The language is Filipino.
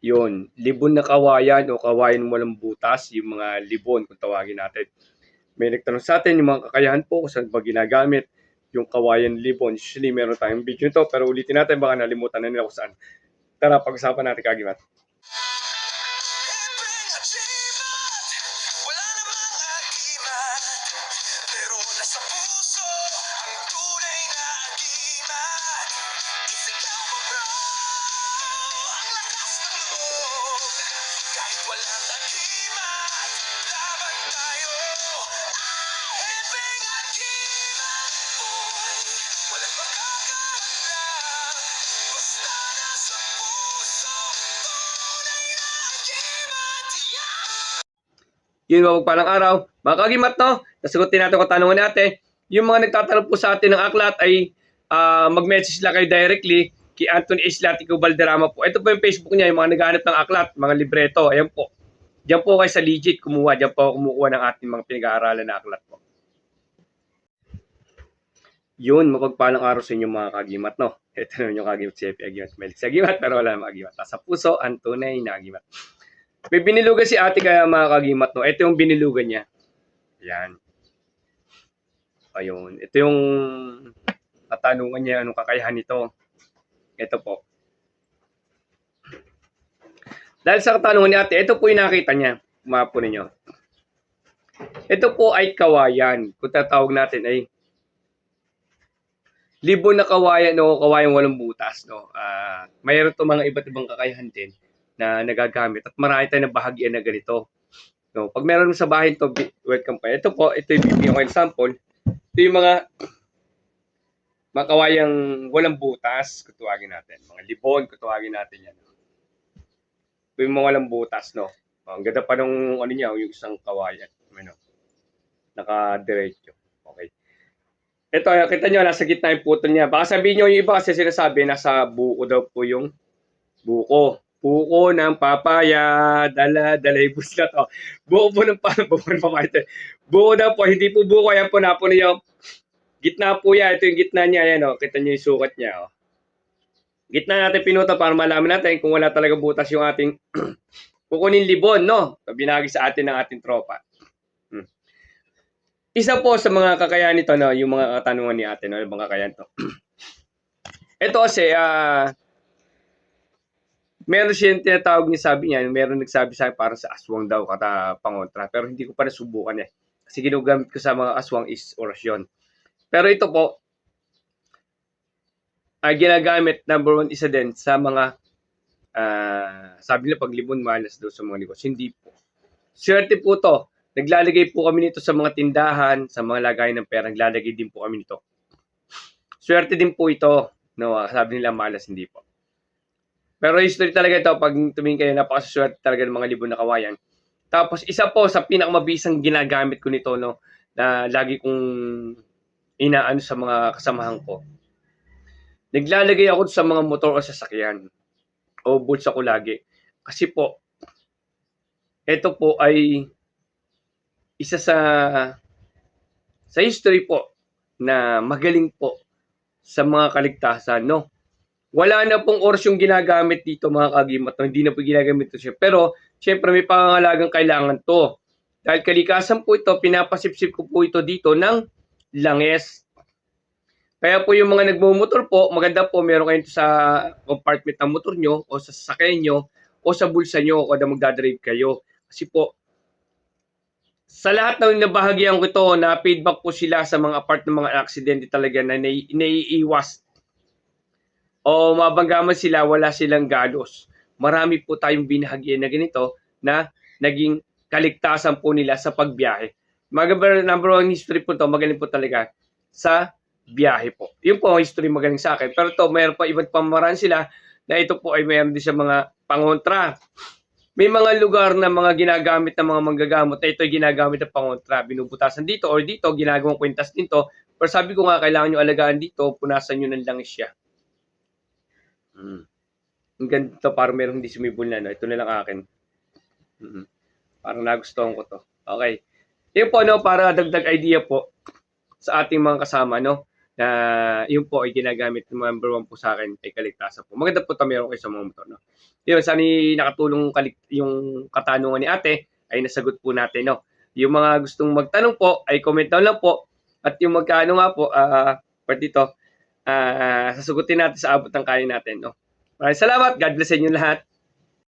Yun, libon na kawayan o kawayan walang butas, yung mga libon kung tawagin natin. May nagtanong sa atin yung mga kakayahan po kung saan ba ginagamit yung kawayan libon. Usually meron tayong video nito pero ulitin natin baka nalimutan na nila kung saan. Tara, pag-usapan natin kagimat. Wala namang agimat, pero nasa puso ang tunay na agimat. Isigaw mo bro, ang lakas ng loob. Kahit walang agimat, laban tayo. Hepeng agimat, boy, walang makakahadlang. Basta nasa puso, tunay na agimat. Yun, mapagpalang araw. Mga kagimat, no? Nasagutin natin kung tanungan natin. Yung mga nagtatanong po sa atin ng aklat ay mag-message lang kayo directly kay Anthony Islatico Valderrama po. Ito po yung Facebook niya, yung mga naghahanap ng aklat, mga libreto. Ayan po. Diyan po kayo sa Legit kumuha. Diyan po kumukuha ng ating mga pinag-aaralan na aklat po. Yun, mapagpalang araw sa inyo mga kagimat, no? Ito naman yung kagimat si Epi Agimat. May agimat, pero wala namang agimat. Sa puso, ang tunay na agimat. May binilugan si ate kaya mga kagimat, no? Ito yung binilugan niya. Yan. Ayun. Ito yung katanungan niya, anong kakayahan nito. Ito po. Dahil sa katanungan ni ate, ito po yung nakita niya. Mapo ninyo. Ito po ay kawayan. Kung tatawag natin ay libon na kawayan o kawayan walang butas. No? Mayroon to mga iba't ibang kakayahan din na nagagamit at marami tayong nabahagyan na ganito. No, pag meron sa bahay to, welcome pa. Ito po, ito yung bibigyan ko example. Ito yung mga kawayang walang butas, kung tawagin natin. Mga libon, kung tawagin natin yan. Ito yung mga walang butas, no. Ang ganda pa nung ano niya, yung isang kawayan. Ano, naka-diretso. Okay. Ito, kita nyo, nasa gitna yung putol niya. Baka sabihin nyo yung iba kasi sinasabi, nasa buko daw po yung buko. Buko ng papaya, dalay buslat. Oh. Buko po ng papaya. Buko daw po, hindi po buko. Yan po na po niyo. Gitna po yan. Ito yung gitna niya. Yan, oh. Kita niyo yung sukat niya. Oh. Gitna natin pinuto para malaman natin kung wala talaga butas yung ating kukunin libon, no? Binagi sa atin ng ating tropa. Isa po sa mga kakayahan nito, no? Yung mga katanungan ni ate, no? Yung mga kakayahan to. Ito kasi, meron siyang tinatawag niya, sabi niya, meron nagsabi sa akin parang sa aswang daw kata pangontra, pero hindi ko pa nasubukan eh. Kasi ginagamit ko sa mga aswang is orasyon. Pero ito po, ay ginagamit, number one, isa din sa mga, sabi nila pag libon malas daw sa mga negosyo. Hindi po. Swerte po to. Naglalagay po kami nito sa mga tindahan, sa mga lagay ng pera, naglalagay din po kami nito. Swerte din po ito. No, sabi nila malas, hindi po. Pero history talaga ito, pag tumingin kayo, napakaswerte talaga ng mga libon na kawayan. Tapos isa po sa pinakamabisang ginagamit ko nito, no, na lagi kong inaano sa mga kasamahan ko. Naglalagay ako sa mga motor o sasakyan. O bulsa ko lagi. Kasi po, ito po ay isa sa history po na magaling po sa mga kaligtasan, no? Wala na pong oras yung ginagamit dito mga kagimat, no? Hindi na po ginagamit ito siya. Pero, syempre may pangangalagang kailangan to. Dahil kalikasan po ito, pinapasipsip ko po ito dito ng langis. Kaya po yung mga nagmumotor po, maganda po meron kayo sa compartment ng motor nyo o sa sasakyan nyo o sa bulsa nyo o na magdadrive kayo. Kasi po, sa lahat ng nabahagyan ko ito, na feedback po sila sa mga part ng mga aksidente talaga na naiiwas o mabanggaman sila, wala silang galos. Marami po tayong binahagyan na ganito na naging kaligtasan po nila sa pagbiyahe. Number one history po to, magaling po talaga sa biyahe po. Yun po ang history magaling sa akin. Pero to, mayroon pa ibang pamaraan sila na ito po ay mayroon din sa mga pangontra. May mga lugar na mga ginagamit ng mga manggagamot na ito ay ginagamit ng pangontra. Binubutasan dito or dito, ginagawang kwintas dito. Pero sabi ko nga, kailangan nyo alagaan dito, punasan nyo ng langis siya. Ang ganito, parang merong hindi sumibol na, no? Ito na lang akin. Parang nagustuhan ko to. Okay. Yun po, no, para dagdag idea po sa ating mga kasama, no, na yun po ay ginagamit number 1 po sa akin ay kaligtasan po. Maganda po 'to meron kayo sa mga motor, no? Yun, sana nakatulong yung katanungan ni ate ay nasagot po natin, no? Yung mga gustong magtanong po ay comment down lang po at yung magkano nga po, dito, sasagutin natin sa abot ng kaya natin, no? Maraming salamat. God bless sa inyo lahat.